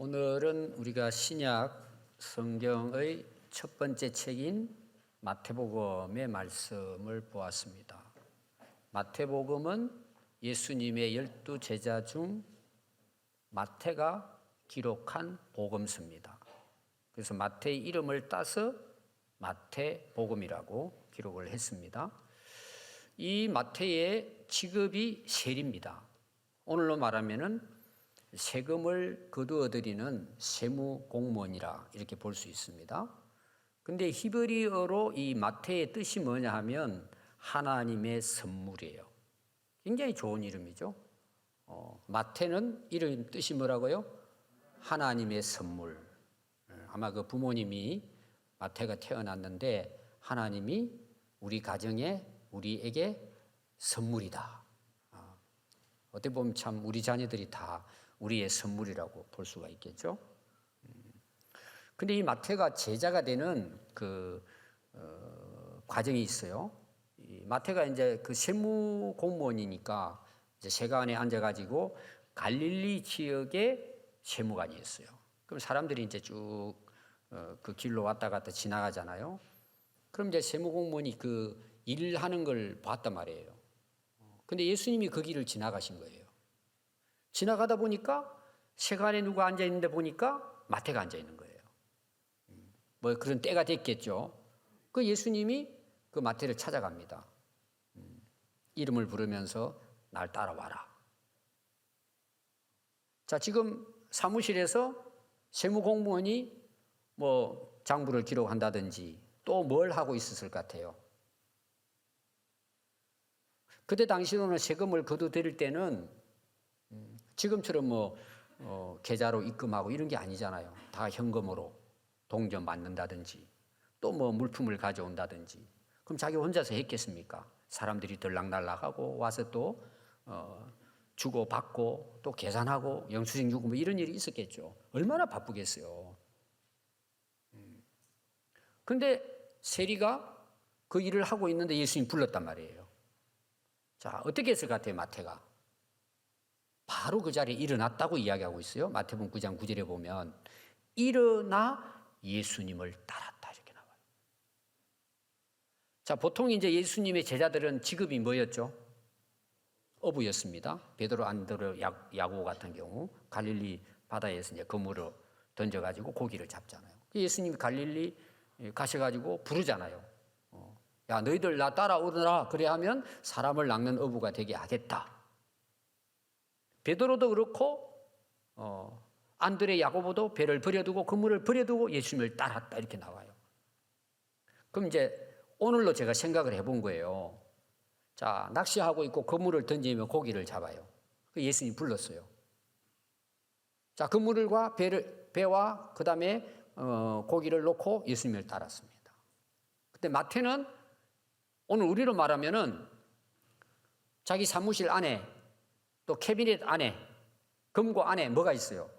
오늘은 우리가 신약 성경의 첫 번째 책인 마태복음의 말씀을 보았습니다. 마태복음은 예수님의 12제자 중 마태가 기록한 복음서입니다. 그래서 마태의 이름을 따서 마태복음이라고 기록을 했습니다. 이 마태의 직업이 세리입니다. 오늘로 말하면은 세금을 거두어들이는 세무공무원이라 이렇게 볼 수 있습니다. 근데 히브리어로 이 마태의 뜻이 뭐냐 하면 하나님의 선물이에요. 굉장히 좋은 이름이죠. 마태는 이름 뜻이 뭐라고요? 하나님의 선물. 아마 그 부모님이 마태가 태어났는데 하나님이 우리 가정에 우리에게 선물이다. 어떻게 보면 참 우리 자녀들이 다 우리의 선물이라고 볼 수가 있겠죠. 근데 이 마태가 제자가 되는 과정이 있어요. 이 마태가 이제 그 세무 공무원이니까 이제 세관에 앉아가지고 갈릴리 지역의 세무관이었어요. 그럼 사람들이 이제 쭉 그 길로 왔다 갔다 지나가잖아요. 그럼 이제 세무 공무원이 그 일을 하는 걸 봤단 말이에요. 근데 예수님이 그 길을 지나가신 거예요. 지나가다 보니까 세관에 누가 앉아 있는데 보니까 마태가 앉아 있는 거예요. 뭐 그런 때가 됐겠죠. 그 예수님이 그 마태를 찾아갑니다. 이름을 부르면서 날 따라와라. 자, 지금 사무실에서 세무공무원이 뭐 장부를 기록한다든지 또 뭘 하고 있었을 것 같아요. 그때 당시로는 세금을 거두드릴 때는 지금처럼 계좌로 입금하고 이런 게 아니잖아요. 다 현금으로 동전 받는다든지 또 뭐 물품을 가져온다든지. 그럼 자기 혼자서 했겠습니까? 사람들이 들락날락하고 와서 또 주고 받고 또 계산하고 영수증 주고 뭐 이런 일이 있었겠죠. 얼마나 바쁘겠어요. 근데 세리가 그 일을 하고 있는데 예수님 불렀단 말이에요. 자, 어떻게 했을 것 같아요, 마태가? 바로 그 자리에 일어났다고 이야기하고 있어요. 마태복음 9장 9절에 보면 일어나 예수님을 따랐다 이렇게 나와요. 자, 보통 이제 예수님의 제자들은 직업이 뭐였죠? 어부였습니다. 베드로, 안드레, 야고 같은 경우 갈릴리 바다에서 이제 그물을 던져가지고 고기를 잡잖아요. 예수님이 갈릴리 가셔가지고 부르잖아요. 야, 너희들 나 따라오더라. 그래 하면 사람을 낚는 어부가 되게 하겠다. 베드로도 그렇고 안드레, 야고보도 배를 버려두고 그물을 버려두고 예수님을 따랐다 이렇게 나와요. 그럼 이제 오늘로 제가 생각을 해본 거예요. 자, 낚시하고 있고 그물을 던지면 고기를 잡아요. 예수님 불렀어요. 자, 그물과 배와 그 다음에 고기를 놓고 예수님을 따랐습니다. 근데 마태는 오늘 우리로 말하면은 자기 사무실 안에 또 캐비넷 안에 금고 안에 뭐가 있어요?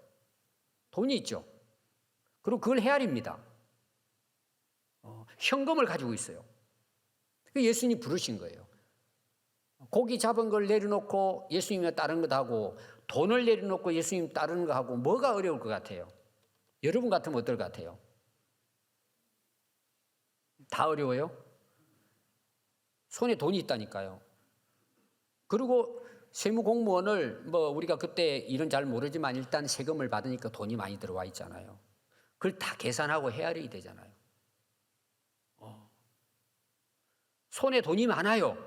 돈이 있죠. 그리고 그걸 헤아립니다. 현금을 가지고 있어요. 예수님이 부르신 거예요. 고기 잡은 걸 내려놓고 예수님을 따르는 것하고 돈을 내려놓고 예수님 따르는 것하고 뭐가 어려울 것 같아요? 여러분 같으면 어떨 것 같아요? 다 어려워요? 손에 돈이 있다니까요. 그리고 세무공무원을 우리가 그때 일은 잘 모르지만 일단 세금을 받으니까 돈이 많이 들어와 있잖아요. 그걸 다 계산하고 헤아려야 되잖아요. 손에 돈이 많아요.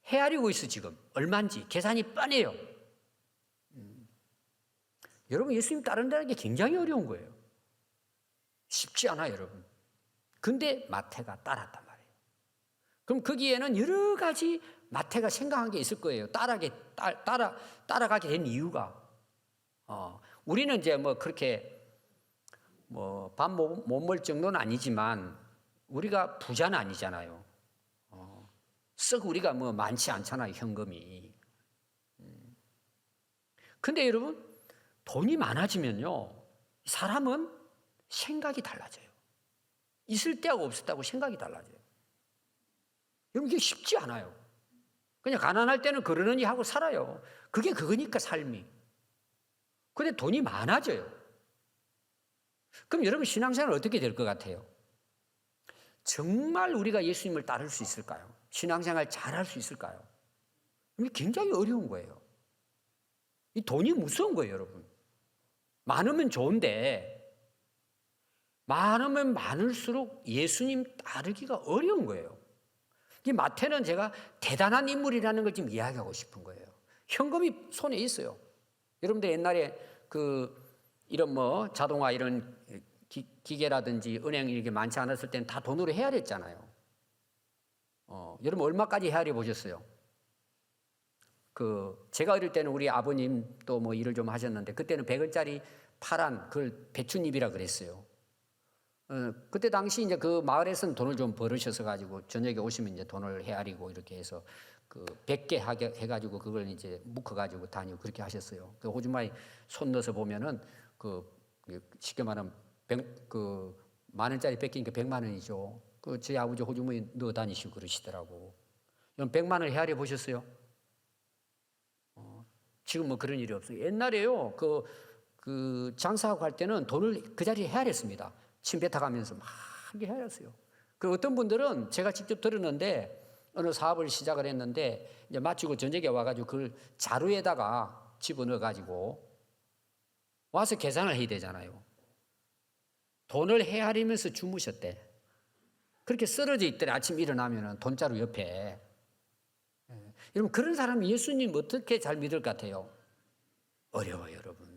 헤아리고 있어 지금. 얼마인지 계산이 뻔해요. 여러분 예수님 따른다는 게 굉장히 어려운 거예요. 쉽지 않아요 여러분. 근데 마태가 따랐단 말이에요. 그럼 거기에는 여러 가지 마태가 생각한 게 있을 거예요. 따라가게 된 이유가. 우리는 이제 그렇게 밥 못 먹을 정도는 아니지만 우리가 부자는 아니잖아요. 썩 우리가 많지 않잖아요, 현금이. 근데 여러분, 돈이 많아지면요, 사람은 생각이 달라져요. 있을 때하고 없을 때하고 생각이 달라져요. 여러분, 이게 쉽지 않아요. 그냥 가난할 때는 그러느니 하고 살아요. 그게 그거니까 삶이. 근데 돈이 많아져요. 그럼 여러분 신앙생활 어떻게 될 것 같아요? 정말 우리가 예수님을 따를 수 있을까요? 신앙생활 잘할 수 있을까요? 이게 굉장히 어려운 거예요. 이 돈이 무서운 거예요, 여러분. 많으면 좋은데 많으면 많을수록 예수님 따르기가 어려운 거예요. 이 마태는 제가 대단한 인물이라는 걸 지금 이야기하고 싶은 거예요. 현금이 손에 있어요. 여러분들 옛날에 이런 자동화 이런 기계라든지 은행 이렇게 많지 않았을 때는 다 돈으로 헤아렸잖아요. 여러분 얼마까지 헤아려 보셨어요? 제가 어릴 때는 우리 아버님 또 일을 좀 하셨는데 그때는 100원짜리 파란 그걸 배춧잎이라 그랬어요. 그때 당시 이제 그 마을에서는 돈을 좀 벌으셔서 가지고 저녁에 오시면 이제 돈을 헤아리고 이렇게 해서 100개 해가지고 그걸 이제 묶어가지고 다니고 그렇게 하셨어요. 그 호주머니 손 넣어서 보면은 쉽게 말하면 10,000원짜리 뺏기니까 100만 원이죠. 저희 아버지 호주머니 넣어 다니시고 그러시더라고. 여러분 100만 원 헤아려 보셨어요? 지금 그런 일이 없어요. 옛날에요. 장사하고 할 때는 돈을 그 자리에 헤아렸습니다. 침 뱉어가면서 막 헤아렸어요. 어떤 분들은 제가 직접 들었는데 어느 사업을 시작을 했는데 이제 마치고 저녁에 와가지고 그걸 자루에다가 집어넣어가지고 와서 계산을 해야 되잖아요. 돈을 헤아리면서 주무셨대. 그렇게 쓰러져 있더래. 아침 일어나면 돈자루 옆에. 여러분 그런 사람이 예수님 어떻게 잘 믿을 것 같아요? 어려워요, 여러분.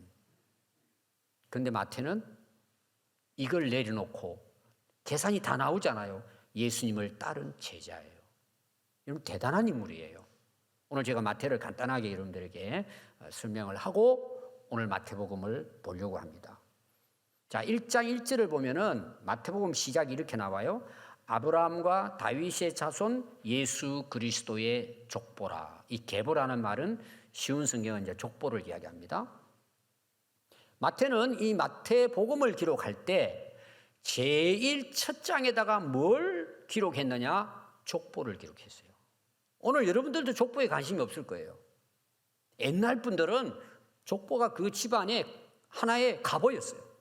그런데 마태는 이걸 내려놓고 계산이 다 나오잖아요. 예수님을 따른 제자예요. 여러분 대단한 인물이에요. 오늘 제가 마태를 간단하게 여러분들에게 설명을 하고 오늘 마태복음을 보려고 합니다. 자, 1장 1절을 보면은 마태복음 시작이 이렇게 나와요. 아브라함과 다윗의 자손 예수 그리스도의 족보라. 이 계보라는 말은 쉬운 성경은 이제 족보를 이야기합니다. 마태는 이 마태복음을 기록할 때 제일 첫 장에다가 뭘 기록했느냐? 족보를 기록했어요. 오늘 여러분들도 족보에 관심이 없을 거예요. 옛날 분들은 족보가 그 집안의 하나의 갑오였어요.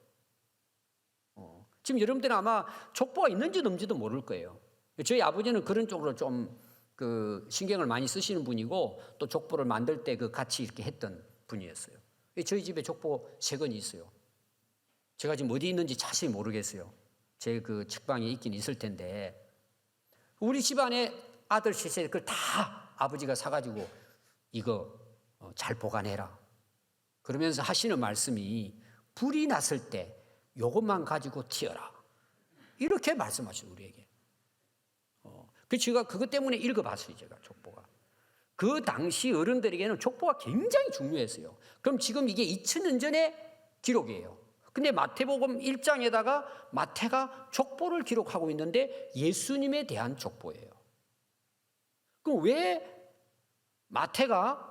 지금 여러분들은 아마 족보가 있는지도 없는지도 모를 거예요. 저희 아버지는 그런 쪽으로 좀 신경을 많이 쓰시는 분이고 또 족보를 만들 때 같이 이렇게 했던 분이었어요. 저희 집에 족보 3권이 있어요. 제가 지금 어디 있는지 자세히 모르겠어요. 제 책방에 있긴 있을 텐데 우리 집안에 아들 셋째 그걸 다 아버지가 사가지고 이거 잘 보관해라. 그러면서 하시는 말씀이 불이 났을 때 이것만 가지고 튀어라. 이렇게 말씀하시죠, 우리에게. 제가 그것 때문에 읽어봤어요, 제가 족보가. 그 당시 어른들에게는 족보가 굉장히 중요했어요. 그럼 지금 이게 2000년 전의 기록이에요. 근데 마태복음 1장에다가 마태가 족보를 기록하고 있는데 예수님에 대한 족보예요. 그럼 왜 마태가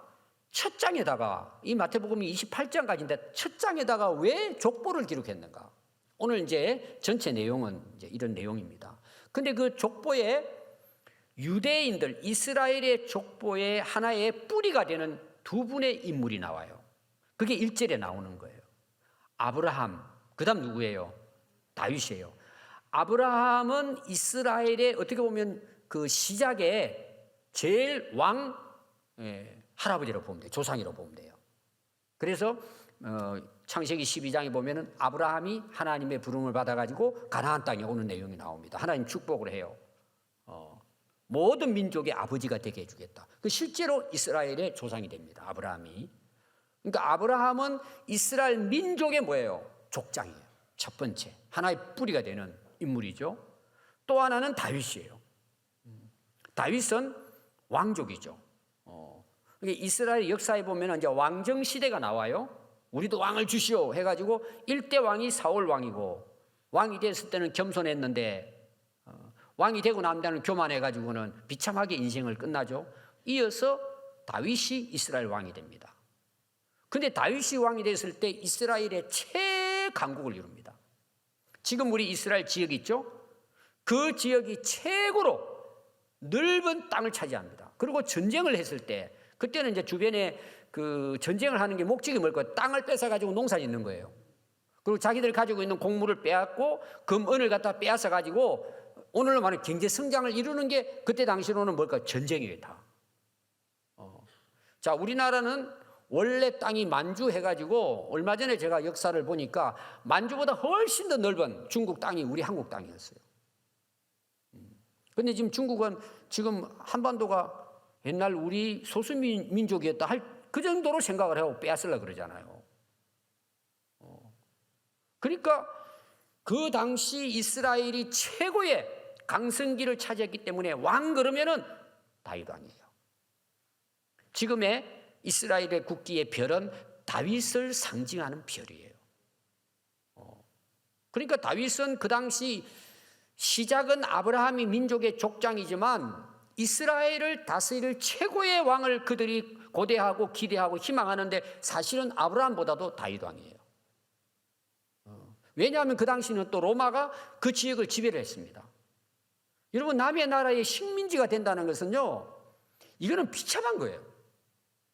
첫 장에다가 이 마태복음이 28장까지인데 첫 장에다가 왜 족보를 기록했는가? 오늘 이제 전체 내용은 이제 이런 내용입니다. 근데 그 족보에 유대인들 이스라엘의 족보의 하나의 뿌리가 되는 2분의 인물이 나와요. 그게 1절에 나오는 거예요. 아브라함, 그다음 누구예요? 다윗이에요. 아브라함은 이스라엘의 어떻게 보면 시작에 제일 할아버지라고 보면 돼요. 조상이라고 보면 돼요. 그래서 창세기 12장에 보면은 아브라함이 하나님의 부름을 받아가지고 가나안 땅에 오는 내용이 나옵니다. 하나님 축복을 해요. 모든 민족의 아버지가 되게 해주겠다. 실제로 이스라엘의 조상이 됩니다. 아브라함이. 그러니까 아브라함은 이스라엘 민족의 뭐예요? 족장이에요. 첫 번째 하나의 뿌리가 되는 인물이죠. 또 하나는 다윗이에요. 다윗은 왕족이죠. 이스라엘 역사에 보면 이제 왕정 시대가 나와요. 우리도 왕을 주시오 해가지고 1대 왕이 사울 왕이고 왕이 됐을 때는 겸손했는데 왕이 되고 난 다음에 교만해가지고는 비참하게 인생을 끝나죠. 이어서 다윗이 이스라엘 왕이 됩니다. 근데 다윗이 왕이 됐을 때 이스라엘의 최강국을 이룹니다. 지금 우리 이스라엘 지역 있죠? 그 지역이 최고로 넓은 땅을 차지합니다. 그리고 전쟁을 했을 때 그때는 이제 주변에 전쟁을 하는 게 목적이 뭘까요? 땅을 뺏어가지고 농사 짓는 거예요. 그리고 자기들 가지고 있는 곡물을 빼앗고 금은을 갖다 빼앗아 가지고 오늘로 말하면 경제 성장을 이루는 게 그때 당시로는 뭘까? 전쟁이에요, 다. 자, 우리나라는 원래 땅이 만주해가지고 얼마 전에 제가 역사를 보니까 만주보다 훨씬 더 넓은 중국 땅이 우리 한국 땅이었어요. 근데 지금 중국은 지금 한반도가 옛날 우리 소수민족이었다 할 그 정도로 생각을 하고 빼앗으려고 그러잖아요. 그러니까 그 당시 이스라엘이 최고의 강성기를 차지했기 때문에 왕 그러면은 다윗 왕이에요. 지금의 이스라엘의 국기의 별은 다윗을 상징하는 별이에요. 그러니까 다윗은 그 당시 시작은 아브라함이 민족의 족장이지만 이스라엘을 다스릴 최고의 왕을 그들이 고대하고 기대하고 희망하는데 사실은 아브라함보다도 다윗 왕이에요. 왜냐하면 그 당시는 또 로마가 그 지역을 지배를 했습니다. 여러분, 남의 나라의 식민지가 된다는 것은요, 이거는 비참한 거예요.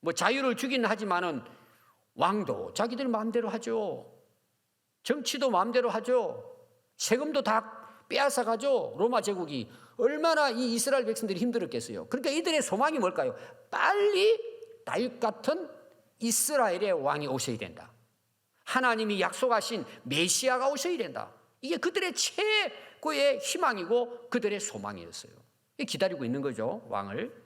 뭐 자유를 주기는 하지만은 왕도 자기들 마음대로 하죠. 정치도 마음대로 하죠. 세금도 다 빼앗아 가죠. 로마 제국이 얼마나 이 이스라엘 백성들이 힘들었겠어요. 그러니까 이들의 소망이 뭘까요? 빨리 다윗 같은 이스라엘의 왕이 오셔야 된다. 하나님이 약속하신 메시아가 오셔야 된다. 이게 그들의 최고의 희망이고 그들의 소망이었어요. 기다리고 있는 거죠, 왕을.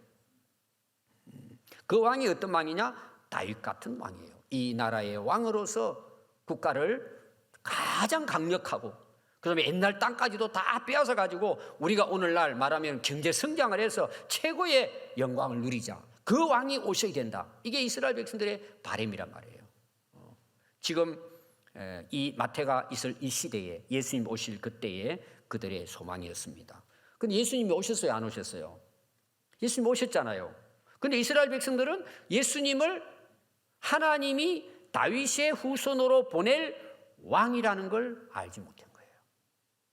그 왕이 어떤 왕이냐? 다윗 같은 왕이에요. 이 나라의 왕으로서 국가를 가장 강력하고 그다음에 옛날 땅까지도 다 빼앗아 가지고 우리가 오늘날 말하면 경제 성장을 해서 최고의 영광을 누리자. 그 왕이 오셔야 된다. 이게 이스라엘 백성들의 바람이란 말이에요. 지금 이 마태가 있을 이 시대에 예수님 오실 그때에 그들의 소망이었습니다. 근데 예수님이 오셨어요, 안 오셨어요? 예수님 오셨잖아요. 근데 이스라엘 백성들은 예수님을 하나님이 다윗의 후손으로 보낼 왕이라는 걸 알지 못한 거예요.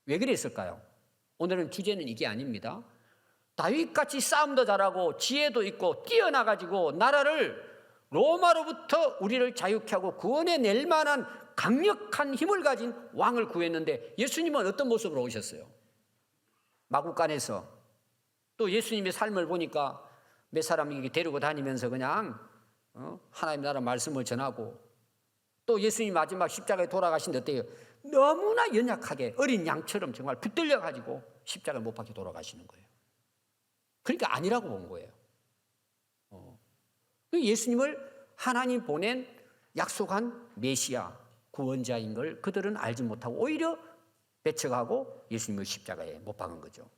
왜 그랬을까요? 오늘은 주제는 이게 아닙니다. 다윗같이 싸움도 잘하고 지혜도 있고 뛰어나가지고 나라를 로마로부터 우리를 자유케 하고 구원해 낼 만한 강력한 힘을 가진 왕을 구했는데 예수님은 어떤 모습으로 오셨어요? 마구간에서. 또 예수님의 삶을 보니까 몇 사람이 데리고 다니면서 그냥 하나님 나라 말씀을 전하고 또 예수님 마지막 십자가에 돌아가신 어때요? 너무나 연약하게 어린 양처럼 정말 붙들려 가지고 십자가를 못 박혀 돌아가시는 거예요. 그러니까 아니라고 본 거예요. 예수님을 하나님 보낸 약속한 메시아 구원자인 걸 그들은 알지 못하고 오히려 배척하고 예수님을 십자가에 못 박은 거죠.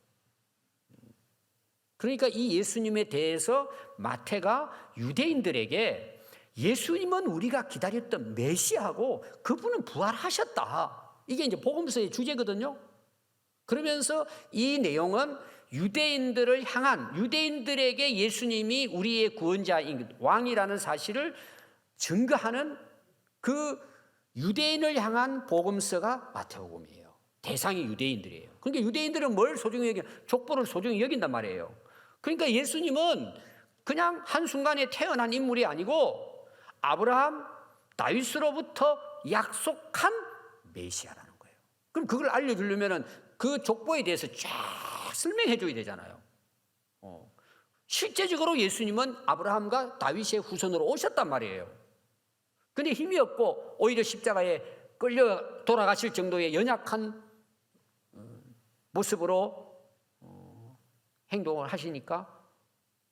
그러니까 이 예수님에 대해서 마태가 유대인들에게 예수님은 우리가 기다렸던 메시아고 그분은 부활하셨다. 이게 이제 복음서의 주제거든요. 그러면서 이 내용은 유대인들을 향한 유대인들에게 예수님이 우리의 구원자인 왕이라는 사실을 증거하는 그 유대인을 향한 복음서가 마태복음이에요. 대상이 유대인들이에요. 그러니까 유대인들은 뭘 소중히 여기냐? 족보를 소중히 여긴단 말이에요. 그러니까 예수님은 그냥 한순간에 태어난 인물이 아니고 아브라함, 다윗으로부터 약속한 메시아라는 거예요. 그럼 그걸 알려주려면 그 족보에 대해서 쫙 설명해 줘야 되잖아요. 실제적으로 예수님은 아브라함과 다윗의 후손으로 오셨단 말이에요. 근데 힘이 없고 오히려 십자가에 끌려 돌아가실 정도의 연약한 모습으로 행동을 하시니까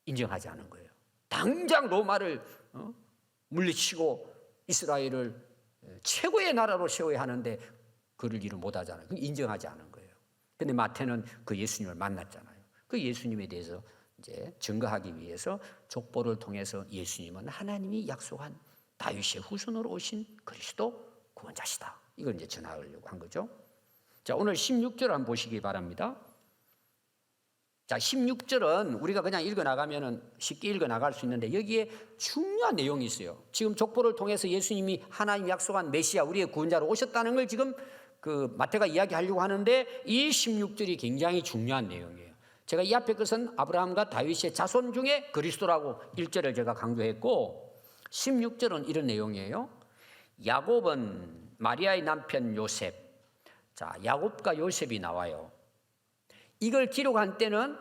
인정하지 않은 거예요. 당장 로마를 물리치고 이스라엘을 최고의 나라로 세워야 하는데 그를 일을 못하잖아요. 인정하지 않은 거예요. 근데 마태는 그 예수님을 만났잖아요. 그 예수님에 대해서 이제 증거하기 위해서 족보를 통해서 예수님은 하나님이 약속한 다윗의 후손으로 오신 그리스도 구원자시다. 이걸 이제 전하려고 한 거죠. 자, 오늘 16절 한번 보시기 바랍니다. 자, 16절은 우리가 그냥 읽어나가면 쉽게 읽어나갈 수 있는데 여기에 중요한 내용이 있어요. 지금 족보를 통해서 예수님이 하나님 약속한 메시아 우리의 구원자로 오셨다는 걸 지금 그 마태가 이야기하려고 하는데 이 16절이 굉장히 중요한 내용이에요. 제가 이 앞에 것은 아브라함과 다윗의 자손 중에 그리스도라고 1절을 제가 강조했고 16절은 이런 내용이에요. 야곱은 마리아의 남편 요셉. 자, 야곱과 요셉이 나와요. 이걸 기록한 때는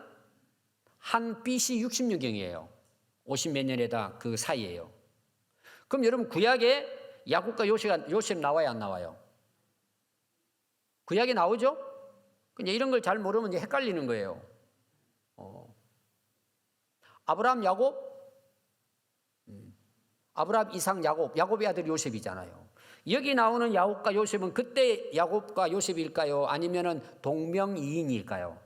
한 BC 60년경이에요. 50 몇 년에다 그 사이에요. 그럼 여러분 구약에 야곱과 요셉 나와요, 안 나와요? 구약에 나오죠? 근데 이런 걸 잘 모르면 이제 헷갈리는 거예요. 아브라함, 야곱, 아브라함, 이삭, 야곱의 아들 요셉이잖아요. 여기 나오는 야곱과 요셉은 그때 야곱과 요셉일까요? 아니면은 동명이인일까요?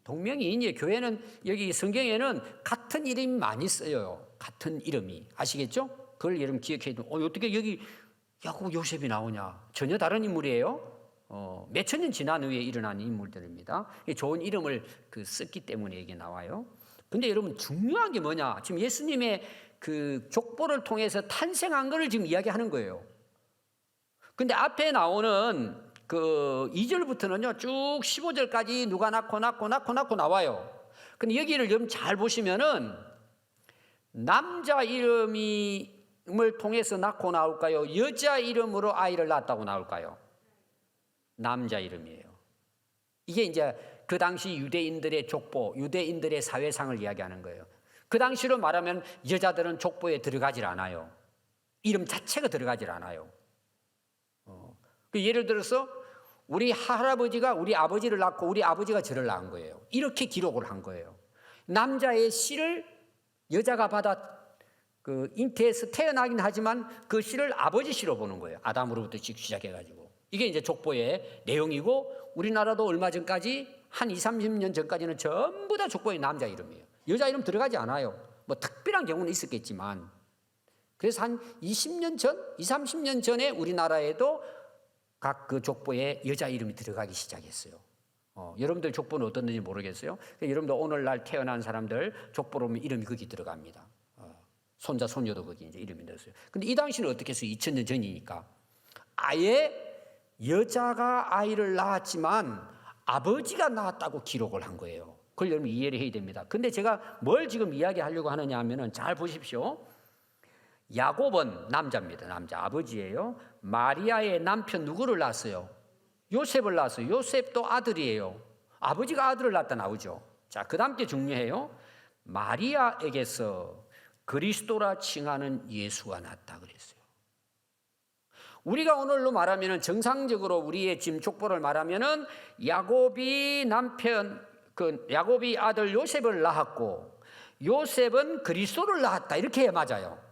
동명이인이에요. 교회는 여기 성경에는 같은 이름이 많이 쓰여요. 같은 이름이. 아시겠죠? 그걸 여러분 기억해야 돼요. 어떻게 여기 야곱, 요셉이 나오냐? 전혀 다른 인물이에요. 몇천 년 지난 후에 일어난 인물들입니다. 좋은 이름을 썼기 때문에 이게 나와요. 근데 여러분 중요한 게 뭐냐? 지금 예수님의 그 족보를 통해서 탄생한 것을 지금 이야기하는 거예요. 근데 앞에 나오는 그 2절부터는요, 쭉 15절까지 누가 낳고 나와요. 근데 여기를 여러분 잘 보시면은 남자 이름을 통해서 낳고 나올까요? 여자 이름으로 아이를 낳았다고 나올까요? 남자 이름이에요. 이게 이제 그 당시 유대인들의 족보, 유대인들의 사회상을 이야기하는 거예요. 그 당시로 말하면 여자들은 족보에 들어가질 않아요. 이름 자체가 들어가질 않아요. 예를 들어서 우리 할아버지가 우리 아버지를 낳고 우리 아버지가 저를 낳은 거예요. 이렇게 기록을 한 거예요. 남자의 씨를 여자가 받아 잉태해서 태어나긴 하지만 그 씨를 아버지 씨로 보는 거예요. 아담으로부터 시작해가지고. 이게 이제 족보의 내용이고, 우리나라도 얼마 전까지 한 20, 30년 전까지는 전부 다 족보의 남자 이름이에요. 여자 이름 들어가지 않아요. 뭐 특별한 경우는 있었겠지만. 그래서 한 20년 전, 20, 30년 전에 우리나라에도 각 그 족보에 여자 이름이 들어가기 시작했어요. 여러분들 족보는 어떤지 모르겠어요. 여러분들 오늘날 태어난 사람들 족보로 보면 이름이 거기 들어갑니다. 손자, 손녀도 거기 이제 이름이 들었어요. 근데 이 당시는 어떻게 했어요? 2000년 전이니까. 아예 여자가 아이를 낳았지만 아버지가 낳았다고 기록을 한 거예요. 그걸 여러분 이해를 해야 됩니다. 근데 제가 뭘 지금 이야기하려고 하느냐 하면은 잘 보십시오. 야곱은 남자입니다. 남자, 아버지예요. 마리아의 남편 누구를 낳았어요? 요셉을 낳았어요. 요셉도 아들이에요. 아버지가 아들을 낳았다 나오죠. 자, 그 다음 게 중요해요. 마리아에게서 그리스도라 칭하는 예수가 났다 그랬어요. 우리가 오늘로 말하면은 정상적으로 우리의 지금 족보를 말하면은 야곱이 야곱이 아들 요셉을 낳았고 요셉은 그리스도를 낳았다 이렇게 해야 맞아요.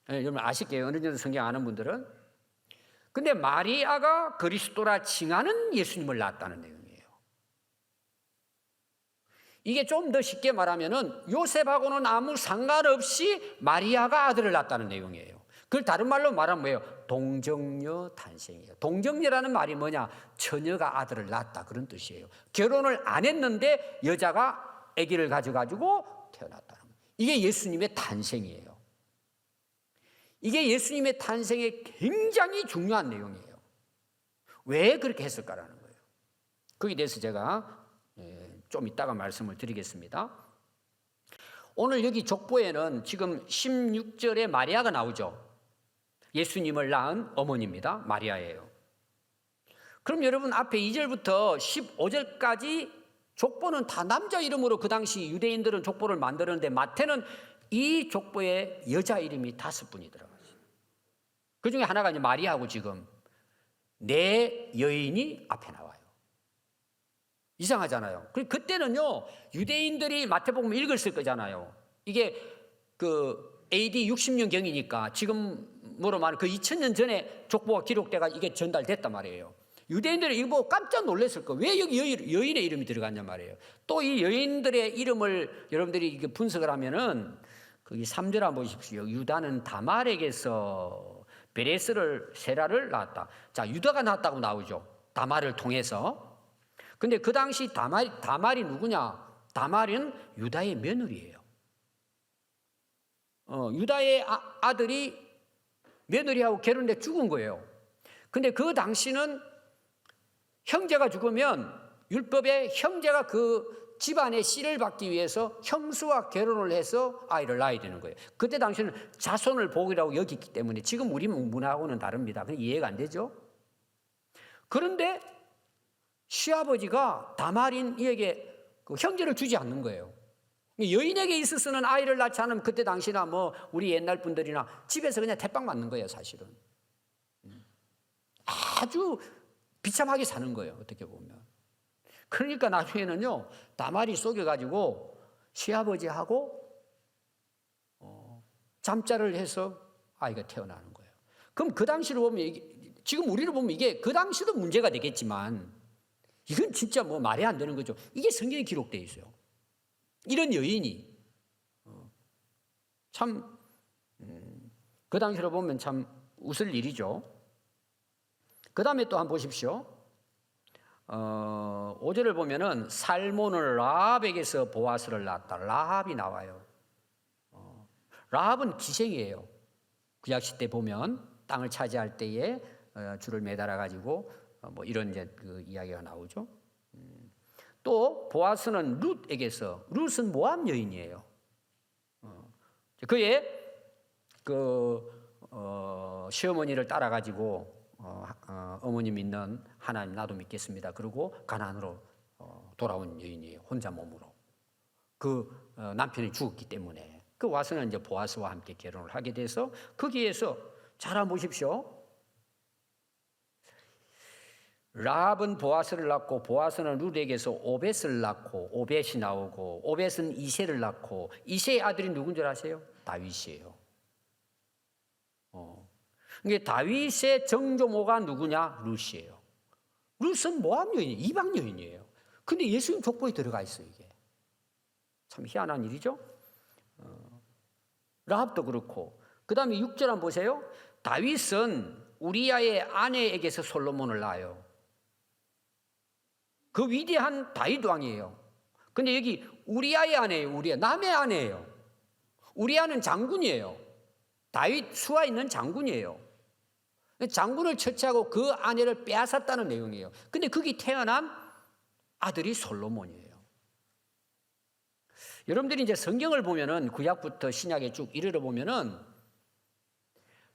여러분 아실게요. 어느 정도 성경 아는 분들은. 근데 마리아가 그리스도라 칭하는 예수님을 낳았다는 내용이에요. 이게 좀 더 쉽게 말하면은 요셉하고는 아무 상관없이 마리아가 아들을 낳았다는 내용이에요. 그걸 다른 말로 말하면 뭐예요? 동정녀 탄생이에요. 동정녀라는 말이 뭐냐? 처녀가 아들을 낳았다 그런 뜻이에요. 결혼을 안 했는데 여자가 아기를 가져가지고 태어났다는 거예요. 이게 예수님의 탄생이에요. 이게 예수님의 탄생에 굉장히 중요한 내용이에요. 왜 그렇게 했을까라는 거예요. 거기에 대해서 제가 좀 이따가 말씀을 드리겠습니다. 오늘 여기 족보에는 지금 16절에 마리아가 나오죠. 예수님을 낳은 어머니입니다. 마리아예요. 그럼 여러분 앞에 2절부터 15절까지 족보는 다 남자 이름으로 그 당시 유대인들은 족보를 만들었는데 마태는 이 족보에 여자 이름이 5분이 들어갔어요. 그 중에 하나가 이제 마리아하고 지금 네 여인이 앞에 나와요. 이상하잖아요. 그때는요, 유대인들이 마태복음 읽었을 거잖아요. 이게 그 AD 60년경이니까 지금으로 말하면 그 2000년 전에 족보가 기록돼가 이게 전달됐단 말이에요. 유대인들이 읽고 깜짝 놀랐을 거예요. 왜 여기 여인의 이름이 들어갔냐 말이에요. 또 이 여인들의 이름을 여러분들이 분석을 하면은 거기 3절 한번 보십시오. 유다는 다말에게서 세라를 낳았다. 자, 유다가 낳았다고 나오죠. 다말을 통해서. 근데 그 당시 다말이 누구냐? 다말은 유다의 며느리예요. 유다의 아들이 며느리하고 결혼해 죽은 거예요. 근데 그 당시는 형제가 죽으면 율법에 형제가 그 집안의 씨를 받기 위해서 형수와 결혼을 해서 아이를 낳아야 되는 거예요. 그때 당시에는 자손을 복이라고 여겼기 때문에 지금 우리 문화하고는 다릅니다. 이해가 안 되죠? 그런데 시아버지가 다말인에게 그 형제를 주지 않는 거예요. 여인에게 있어서는 아이를 낳지 않으면 그때 당시나 뭐 우리 옛날 분들이나 집에서 그냥 대빵 맞는 거예요, 사실은. 아주 비참하게 사는 거예요, 어떻게 보면. 그러니까 나중에는요, 다말이 속여가지고 시아버지하고 잠자를 해서 아이가 태어나는 거예요. 그럼 그 당시로 보면 지금 우리를 보면 이게 그 당시도 문제가 되겠지만 이건 진짜 뭐 말이 안 되는 거죠. 이게 성경에 기록되어 있어요. 이런 여인이 참 그 당시로 보면 참 웃을 일이죠. 그 다음에 또 한번 보십시오. 5절을 보면은 살몬은 라합에게서 보아스를 낳았다. 라합이 나와요. 라합은 기생이에요. 구약시대 보면 땅을 차지할 때에 줄을 매달아 가지고 뭐 이런 이제 그 이야기가 나오죠. 또 보아스는 룻에게서, 룻은 모압 여인이에요. 그의 시어머니를 따라 가지고 어머니 믿는 하나님 나도 믿겠습니다. 그리고 가나안으로 돌아온 여인이에요. 혼자 몸으로. 남편이 죽었기 때문에 와서는 이제 보아스와 함께 결혼을 하게 돼서 거기에서 잘 한번 보십시오. 라합은 보아스를 낳고 보아스는 룻에게서 오벳을 낳고 오벳이 나오고 오벳은 이새를 낳고 이새의 아들이 누군 줄 아세요? 다윗이에요. 이게 다윗의 정조모가 누구냐? 룻이에요. 룻은 모압 여인이에요. 이방 여인이에요. 근데 예수님 족보에 들어가 있어요, 이게. 참 희한한 일이죠? 라합도 그렇고. 그 다음에 6절 한번 보세요. 다윗은 우리아의 아내에게서 솔로몬을 낳아요. 그 위대한 다윗 왕이에요. 근데 여기 우리아의 아내예요. 남의 아내예요. 우리아는 장군이에요. 다윗 수하 있는 장군이에요. 장군을 처치하고 그 아내를 빼앗았다는 내용이에요. 근데 거기 태어난 아들이 솔로몬이에요. 여러분들이 이제 성경을 보면은 구약부터 신약에 쭉 이르러 보면은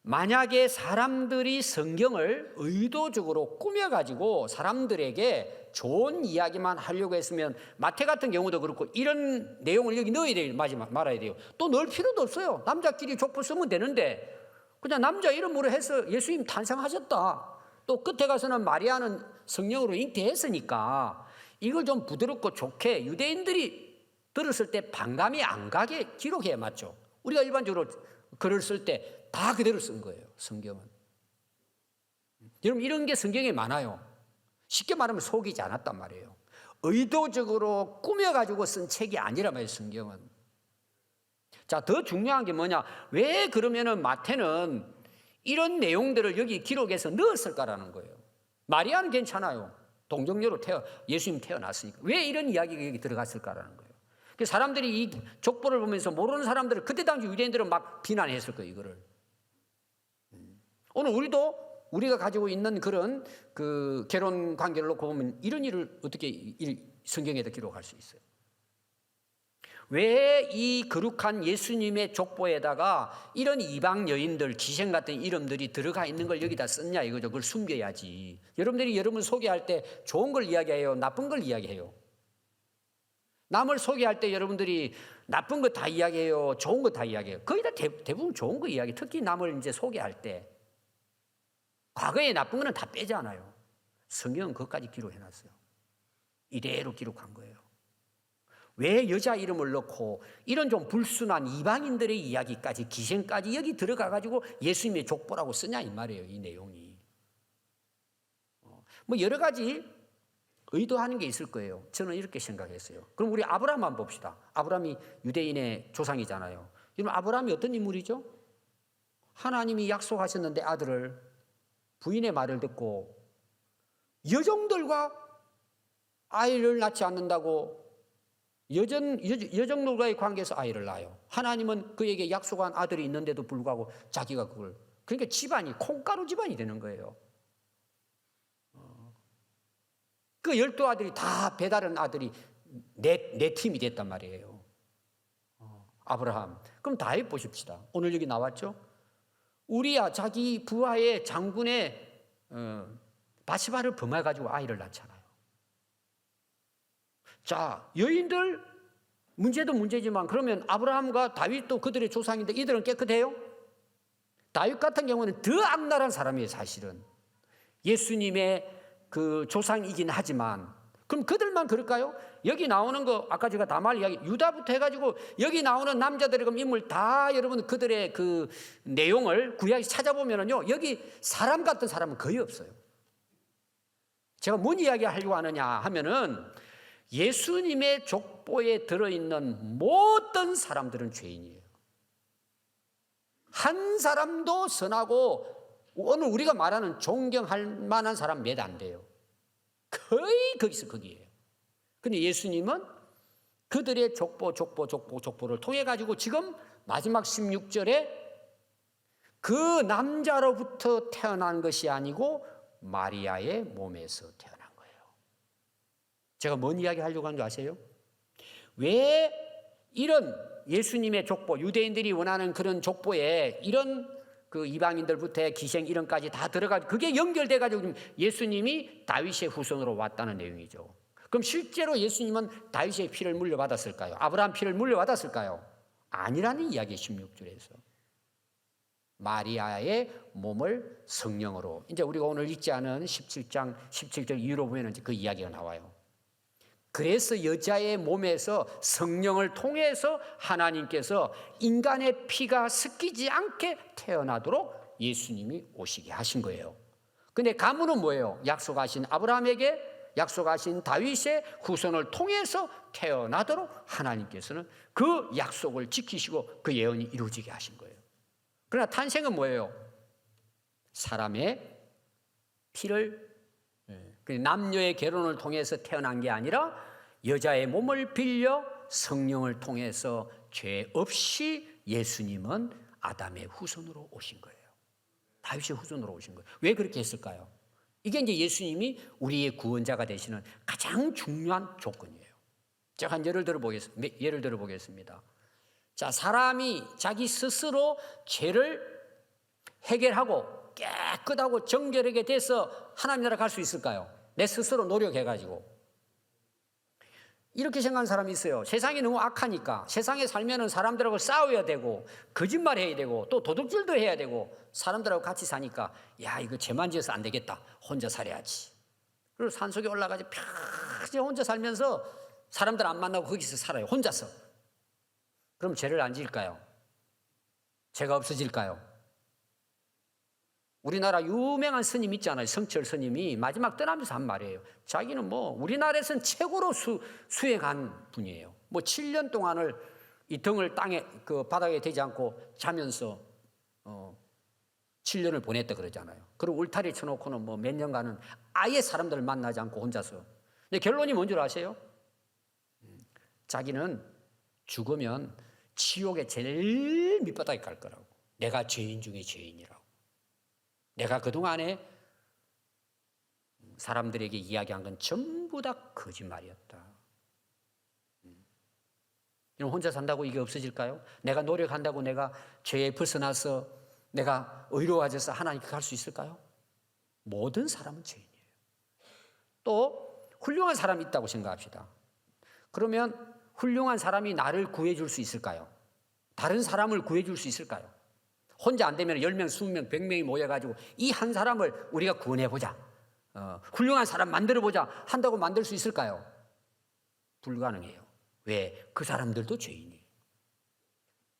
만약에 사람들이 성경을 의도적으로 꾸며가지고 사람들에게 좋은 이야기만 하려고 했으면 마태 같은 경우도 그렇고 이런 내용을 여기 넣어야 돼요. 말아야 돼요. 또 넣을 필요도 없어요. 남자끼리 족보 쓰면 되는데 그냥 남자 이름으로 해서 예수님 탄생하셨다. 또 끝에 가서는 마리아는 성령으로 잉태했으니까 이걸 좀 부드럽고 좋게 유대인들이 들었을 때 반감이 안 가게 기록해야 맞죠. 우리가 일반적으로 글을 쓸 때 다 그대로 쓴 거예요, 성경은. 여러분 이런 게 성경에 많아요. 쉽게 말하면 속이지 않았단 말이에요. 의도적으로 꾸며가지고 쓴 책이 아니란 말이에요, 성경은. 자, 더 중요한 게 뭐냐? 왜 그러면은 마태는 이런 내용들을 여기 기록해서 넣었을까라는 거예요. 마리아는 괜찮아요. 동정녀로 예수님 태어났으니까. 왜 이런 이야기가 여기 들어갔을까라는 거예요. 사람들이 이 족보를 보면서 모르는 사람들은 그때 당시 유대인들은 막 비난했을 거예요, 이거를. 오늘 우리가 가지고 있는 그런 그 결혼 관계를 놓고 보면 이런 일을 어떻게 성경에다 기록할 수 있어요? 왜 이 거룩한 예수님의 족보에다가 이런 이방 여인들, 기생 같은 이름들이 들어가 있는 걸 여기다 썼냐 이거죠. 그걸 숨겨야지. 여러분들이 여러분 소개할 때 좋은 걸 이야기해요? 나쁜 걸 이야기해요? 남을 소개할 때 여러분들이 나쁜 거 다 이야기해요? 좋은 거 다 이야기해요? 거의 다 대부분 좋은 거 이야기해요. 특히 남을 이제 소개할 때. 과거에 나쁜 거는 다 빼잖아요. 성경은 그것까지 기록해놨어요. 이대로 기록한 거예요. 왜 여자 이름을 넣고 이런 좀 불순한 이방인들의 이야기까지 기생까지 여기 들어가가지고 예수님의 족보라고 쓰냐 이 말이에요. 이 내용이. 뭐 여러 가지 의도하는 게 있을 거예요. 저는 이렇게 생각했어요. 그럼 우리 아브라함만 봅시다. 아브라함이 유대인의 조상이잖아요. 여러분 아브라함이 어떤 인물이죠? 하나님이 약속하셨는데 아들을 부인의 말을 듣고 여종들과 아이를 낳지 않는다고 여종들과의 관계에서 아이를 낳아요. 하나님은 그에게 약속한 아들이 있는데도 불구하고 자기가 그러니까 집안이 콩가루 집안이 되는 거예요. 그 12 아들이 다 배다른 아들이 내 팀이 됐단 말이에요. 아브라함. 그럼 다윗 보십시다. 오늘 여기 나왔죠? 우리야 자기 부하의 장군의 바시바를 범해가지고 아이를 낳잖아요. 자, 여인들 문제도 문제지만 그러면 아브라함과 다윗도 그들의 조상인데 이들은 깨끗해요? 다윗 같은 경우는 더 악랄한 사람이에요, 사실은. 예수님의 그 조상이긴 하지만 그럼 그들만 그럴까요? 여기 나오는 거 아까 제가 다말 이야기 유다부터 해가지고 여기 나오는 남자들의 그 인물 다 여러분 그들의 그 내용을 구약에 찾아보면은요 여기 사람 같은 사람은 거의 없어요. 제가 뭔 이야기 하려고 하느냐 하면은 예수님의 족보에 들어있는 모든 사람들은 죄인이에요. 한 사람도 선하고 오늘 우리가 말하는 존경할 만한 사람 몇 안 돼요. 거의 거기서 거기에요. 근데 예수님은 그들의 족보를 통해 가지고 지금 마지막 16절에 그 남자로부터 태어난 것이 아니고 마리아의 몸에서 태어난 거예요. 제가 뭔 이야기 하려고 하는 줄 아세요? 왜 이런 예수님의 족보, 유대인들이 원하는 그런 족보에 이런 그 이방인들부터 기생 이름까지 다 들어가지고 그게 연결돼 가지고 예수님이 다윗의 후손으로 왔다는 내용이죠. 그럼 실제로 예수님은 다윗의 피를 물려받았을까요? 아브라함 피를 물려받았을까요? 아니라는 이야기 16절에서. 마리아의 몸을 성령으로. 이제 우리가 오늘 읽지 않은 17장 17절 이후로 보면 그 이야기가 나와요. 그래서 여자의 몸에서 성령을 통해서 하나님께서 인간의 피가 섞이지 않게 태어나도록 예수님이 오시게 하신 거예요. 근데 가문은 뭐예요? 약속하신 아브라함에게 약속하신 다윗의 후손을 통해서 태어나도록 하나님께서는 그 약속을 지키시고 그 예언이 이루어지게 하신 거예요. 그러나 탄생은 뭐예요? 사람의 피를 남녀의 결혼을 통해서 태어난 게 아니라 여자의 몸을 빌려 성령을 통해서 죄 없이 예수님은 아담의 후손으로 오신 거예요. 다윗의 후손으로 오신 거예요. 왜 그렇게 했을까요? 이게 이제 예수님이 우리의 구원자가 되시는 가장 중요한 조건이에요. 제가 한 예를 들어보겠습니다. 자, 사람이 자기 스스로 죄를 해결하고 깨끗하고 정결하게 돼서 하나님 나라 갈 수 있을까요? 내 스스로 노력해가지고. 이렇게 생각하는 사람이 있어요. 세상이 너무 악하니까 세상에 살면은 사람들하고 싸워야 되고 거짓말해야 되고 또 도둑질도 해야 되고 사람들하고 같이 사니까 야 이거 죄만 지어서 안 되겠다. 혼자 살아야지. 그리고 산속에 올라가지 편히 혼자 살면서 사람들 안 만나고 거기서 살아요. 혼자서. 그럼 죄를 안 지을까요? 죄가 없어질까요? 우리나라 유명한 스님 있잖아요. 성철 스님이 마지막 떠나면서 한 말이에요. 자기는 뭐 우리나라에서는 최고로 수행한 분이에요. 뭐 7년 동안을 이 등을 땅에 그 바닥에 대지 않고 자면서 7년을 보냈다 그러잖아요. 그리고 울타리 쳐놓고는 뭐 몇 년간은 아예 사람들을 만나지 않고 혼자서. 근데 결론이 뭔 줄 아세요? 자기는 죽으면 지옥에 제일 밑바닥에 갈 거라고. 내가 죄인 중에 죄인이라고. 내가 그동안에 사람들에게 이야기한 건 전부 다 거짓말이었다. 혼자 산다고 이게 없어질까요? 내가 노력한다고 내가 죄에 벗어나서 내가 의로워져서 하나님께 갈 수 있을까요? 모든 사람은 죄인이에요. 또 훌륭한 사람이 있다고 생각합시다. 그러면 훌륭한 사람이 나를 구해줄 수 있을까요? 다른 사람을 구해줄 수 있을까요? 혼자 안 되면 10명, 20명, 100명이 모여가지고 이 한 사람을 우리가 구원해보자. 훌륭한 사람 만들어보자 한다고 만들 수 있을까요? 불가능해요. 왜? 그 사람들도 죄인이에요.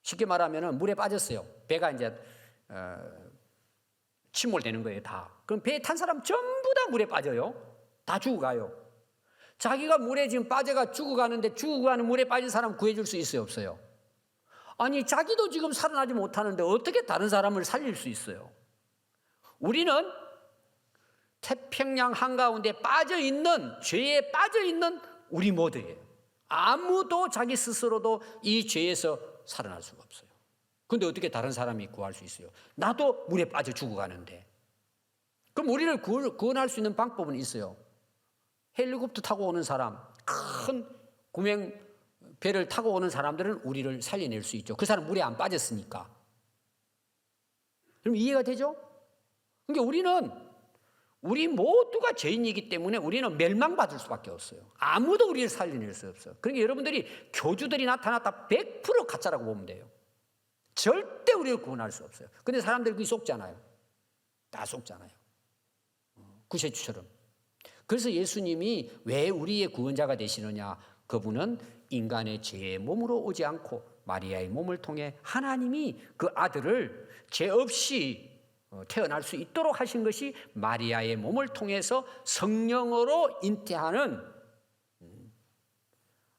쉽게 말하면 물에 빠졌어요. 배가 이제 침몰되는 거예요, 다. 그럼 배에 탄 사람 전부 다 물에 빠져요. 다 죽어가요. 자기가 물에 지금 빠져가 죽어가는데 죽어가는 물에 빠진 사람 구해줄 수 있어요, 없어요? 아니, 자기도 지금 살아나지 못하는데 어떻게 다른 사람을 살릴 수 있어요? 우리는 태평양 한가운데 빠져있는, 죄에 빠져있는 우리 모두예요. 아무도 자기 스스로도 이 죄에서 살아날 수가 없어요. 그런데 어떻게 다른 사람이 구할 수 있어요? 나도 물에 빠져 죽어가는데. 그럼 우리를 구원할 수 있는 방법은 있어요. 헬리콥터 타고 오는 사람, 큰 구명 배를 타고 오는 사람들은 우리를 살려낼 수 있죠. 그 사람 물에 안 빠졌으니까. 그럼 이해가 되죠? 그러니까 우리 모두가 죄인이기 때문에 우리는 멸망받을 수밖에 없어요. 아무도 우리를 살려낼 수 없어요. 그러니까 여러분들이 교주들이 나타났다 100% 가짜라고 보면 돼요. 절대 우리를 구원할 수 없어요. 근데 사람들이 그게 속잖아요. 다 속잖아요. 구세주처럼. 그래서 예수님이 왜 우리의 구원자가 되시느냐? 그분은 인간의 죄의 몸으로 오지 않고 마리아의 몸을 통해 하나님이 그 아들을 죄 없이 태어날 수 있도록 하신 것이 마리아의 몸을 통해서 성령으로 잉태하는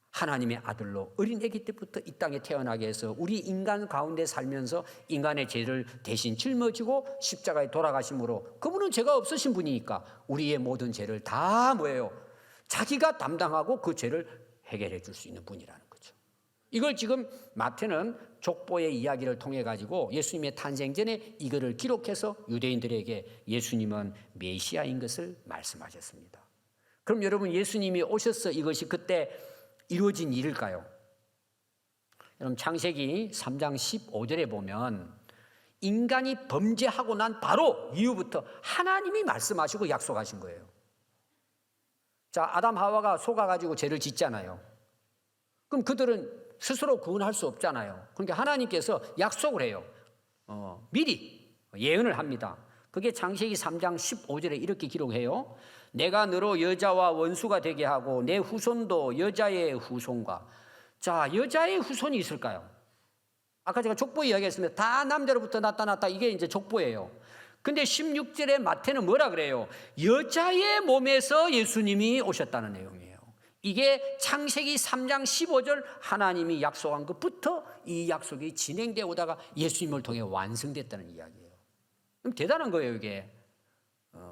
하나님의 아들로 어린 아기 때부터 이 땅에 태어나게 해서 우리 인간 가운데 살면서 인간의 죄를 대신 짊어지고 십자가에 돌아가심으로 그분은 죄가 없으신 분이니까 우리의 모든 죄를 다 뭐예요? 자기가 담당하고 그 죄를 해결해 줄 수 있는 분이라는 거죠. 이걸 지금 마태는 족보의 이야기를 통해 가지고 예수님의 탄생 전에 이거를 기록해서 유대인들에게 예수님은 메시아인 것을 말씀하셨습니다. 그럼 여러분 예수님이 오셔서 이것이 그때 이루어진 일일까요? 여러분 창세기 3장 15절에 보면 인간이 범죄하고 난 바로 이후부터 하나님이 말씀하시고 약속하신 거예요. 자, 아담 하와가 속아가지고 죄를 짓잖아요. 그럼 그들은 스스로 구원할 수 없잖아요. 그러니까 하나님께서 약속을 해요. 미리 예언을 합니다. 그게 창세기 3장 15절에 이렇게 기록해요. 내가 너로 여자와 원수가 되게 하고 내 후손도 여자의 후손과. 자, 여자의 후손이 있을까요? 아까 제가 족보 이야기했습니다. 다 남자로부터 나타났다. 이게 이제 족보예요. 근데 16절에 마태는 뭐라 그래요? 여자의 몸에서 예수님이 오셨다는 내용이에요. 이게 창세기 3장 15절 하나님이 약속한 것부터 이 약속이 진행되어 오다가 예수님을 통해 완성됐다는 이야기예요. 그럼 대단한 거예요, 이게.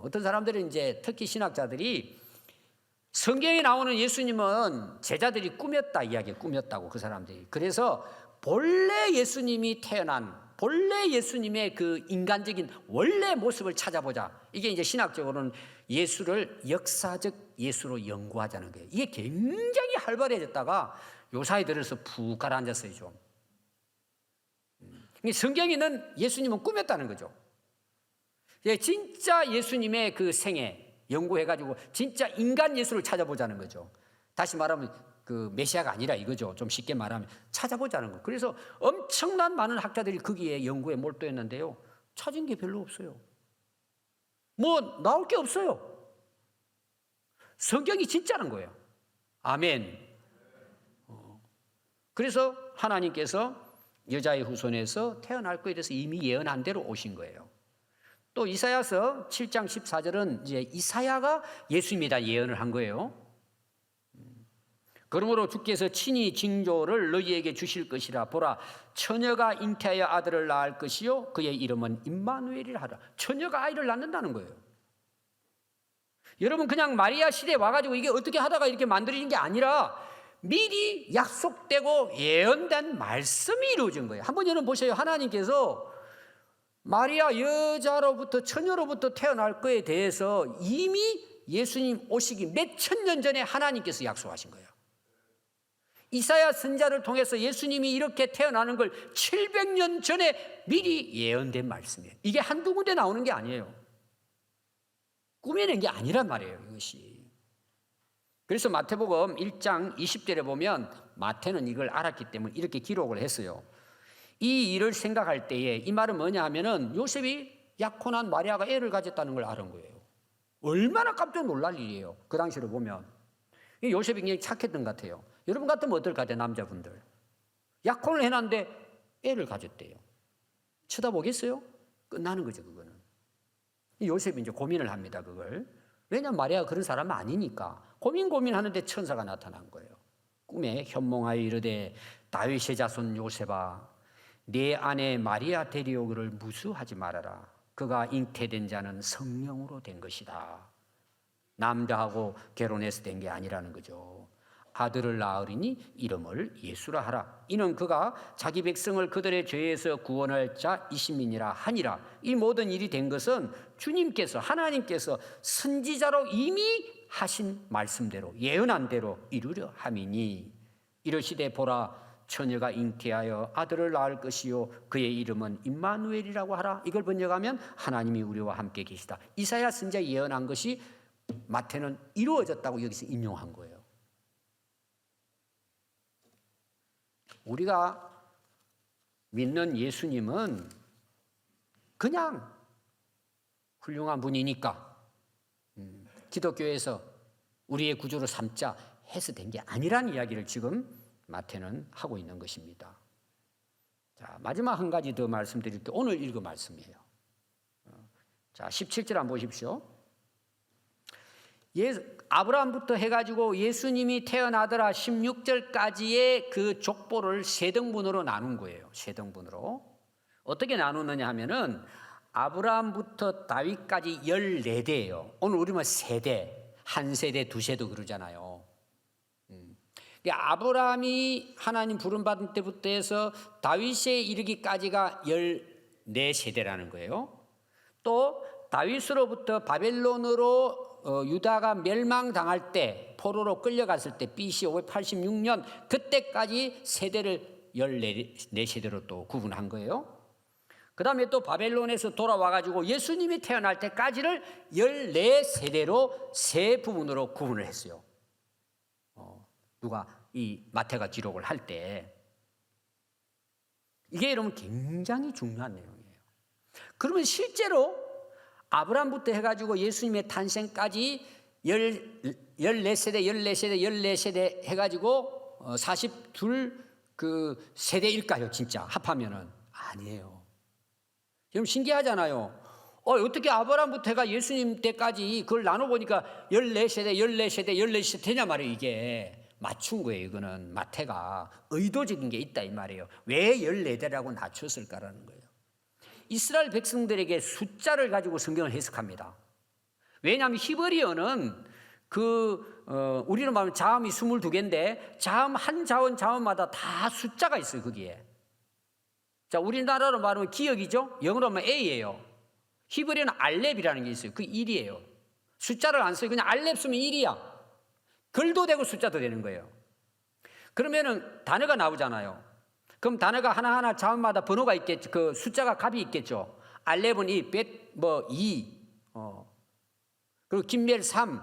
어떤 사람들은 이제 특히 신학자들이 성경에 나오는 예수님은 제자들이 꾸몄다 이야기예요. 꾸몄다고 그 사람들이. 그래서 본래 예수님이 태어난 본래 예수님의 그 인간적인 원래 모습을 찾아보자. 이게 이제 신학적으로는 예수를 역사적 예수로 연구하자는 거예요. 이게 굉장히 활발해졌다가 요사이 들어서 푹 가라앉았어요, 좀. 성경에는 예수님은 꾸몄다는 거죠. 진짜 예수님의 그 생애 연구해가지고 진짜 인간 예수를 찾아보자는 거죠. 다시 말하면 그 메시아가 아니라 이거죠. 좀 쉽게 말하면 찾아보자는 거. 그래서 엄청난 많은 학자들이 거기에 연구에 몰두했는데요. 찾은 게 별로 없어요. 뭐 나올 게 없어요. 성경이 진짜는 거예요. 아멘. 그래서 하나님께서 여자의 후손에서 태어날 것에 대해서 이미 예언한 대로 오신 거예요. 또 이사야서 7장 14절은 이제 이사야가 예수님에 대한 예언을 한 거예요. 그러므로 주께서 친히 징조를 너희에게 주실 것이라. 보라, 처녀가 잉태하여 아들을 낳을 것이요 그의 이름은 임마누엘이라 하라. 처녀가 아이를 낳는다는 거예요. 여러분 그냥 마리아 시대에 와가지고 이게 어떻게 하다가 이렇게 만들어진 게 아니라 미리 약속되고 예언된 말씀이 이루어진 거예요. 한번 여러분 보세요. 하나님께서 마리아 여자로부터 처녀로부터 태어날 거에 대해서 이미 예수님 오시기 몇 천 년 전에 하나님께서 약속하신 거예요. 이사야 선지자를 통해서 예수님이 이렇게 태어나는 걸 700년 전에 미리 예언된 말씀이에요. 이게 한두 군데 나오는 게 아니에요. 꾸며낸 게 아니란 말이에요, 이것이. 그래서 마태복음 1장 20절에 보면 마태는 이걸 알았기 때문에 이렇게 기록을 했어요. 이 일을 생각할 때에 이 말은 뭐냐 하면은 요셉이 약혼한 마리아가 애를 가졌다는 걸 아는 거예요. 얼마나 깜짝 놀랄 일이에요. 그 당시로 보면. 요셉이 굉장히 착했던 것 같아요. 여러분 같으면 어떨 것 같아요, 남자분들. 약혼을 해놨는데 애를 가졌대요. 쳐다보겠어요? 끝나는 거죠, 그거는. 요셉이 이제 고민을 합니다, 그걸. 왜냐하면 마리아가 그런 사람은 아니니까. 고민하는데 천사가 나타난 거예요. 꿈에 현몽하여 이르되 다윗의 자손 요셉아, 내 아내 마리아 데려오기를 무수하지 말아라. 그가 잉태된 자는 성령으로 된 것이다. 남자하고 결혼해서 된 게 아니라는 거죠. 아들을 낳으리니 이름을 예수라 하라. 이는 그가 자기 백성을 그들의 죄에서 구원할 자 이심이니라 하니라. 이 모든 일이 된 것은 주님께서 하나님께서 선지자로 이미 하신 말씀대로 예언한 대로 이루려 함이니. 이르시되 보라 처녀가 잉태하여 아들을 낳을 것이요 그의 이름은 임마누엘이라고 하라. 이걸 번역하면 하나님이 우리와 함께 계시다. 이사야 선지자 예언한 것이 마태는 이루어졌다고 여기서 인용한 거예요. 우리가 믿는 예수님은 그냥 훌륭한 분이니까 기독교에서 우리의 구주로 삼자 해서 된 게 아니라는 이야기를 지금 마태는 하고 있는 것입니다. 자, 마지막 한 가지 더 말씀드릴 게 오늘 읽은 말씀이에요. 자, 17절 한번 보십시오. 아브라함부터 해가지고 예수님이 태어나더라 16절까지의 그 족보를 세 등분으로 나눈 거예요. 세 등분으로. 어떻게 나누느냐 하면은 아브라함부터 다윗까지 14대예요. 오늘 우리는 세대, 한 세대, 두 세대 그러잖아요. 아브라함이 하나님 부름받은 때부터 해서 다윗에 이르기까지가 14세대라는 거예요. 또 다윗으로부터 바벨론으로 유다가 멸망당할 때 포로로 끌려갔을 때 BC 586년 그때까지 세대를 14세대로 또 구분한 거예요. 그 다음에 또 바벨론에서 돌아와가지고 예수님이 태어날 때까지를 14세대로 세 부분으로 구분을 했어요. 누가 이 마태가 기록을 할 때 이게 여러분 굉장히 중요한 내용이에요. 그러면 실제로 아브라함부터 해가지고 예수님의 탄생까지 14세대, 14세대, 14세대 해가지고 42 그 세대일까요? 진짜 합하면은 아니에요. 여러분 신기하잖아요. 어떻게 아브라함부터 해가 예수님 때까지 그걸 나눠보니까 14세대, 14세대, 14세대 되냐 말이에요. 이게 맞춘 거예요. 이거는 마태가 의도적인 게 있다 이 말이에요. 왜 14대라고 낮췄을까라는 거예요. 이스라엘 백성들에게 숫자를 가지고 성경을 해석합니다. 왜냐하면 히브리어는 우리는 말하면 자음이 22개인데 자음 한 자음마다 다 숫자가 있어요. 거기에. 자, 우리나라로 말하면 기억이죠. 영어로 하면 A예요. 히브리어는 알렙이라는 게 있어요. 그 1이에요. 숫자를 안 써요. 그냥 알렙 쓰면 1이야. 글도 되고 숫자도 되는 거예요. 그러면은 단어가 나오잖아요. 그럼 단어가 하나하나 자음마다 번호가 있겠죠. 그 숫자가 값이 있겠죠. 알렙은 2, 그리고 김멜 3,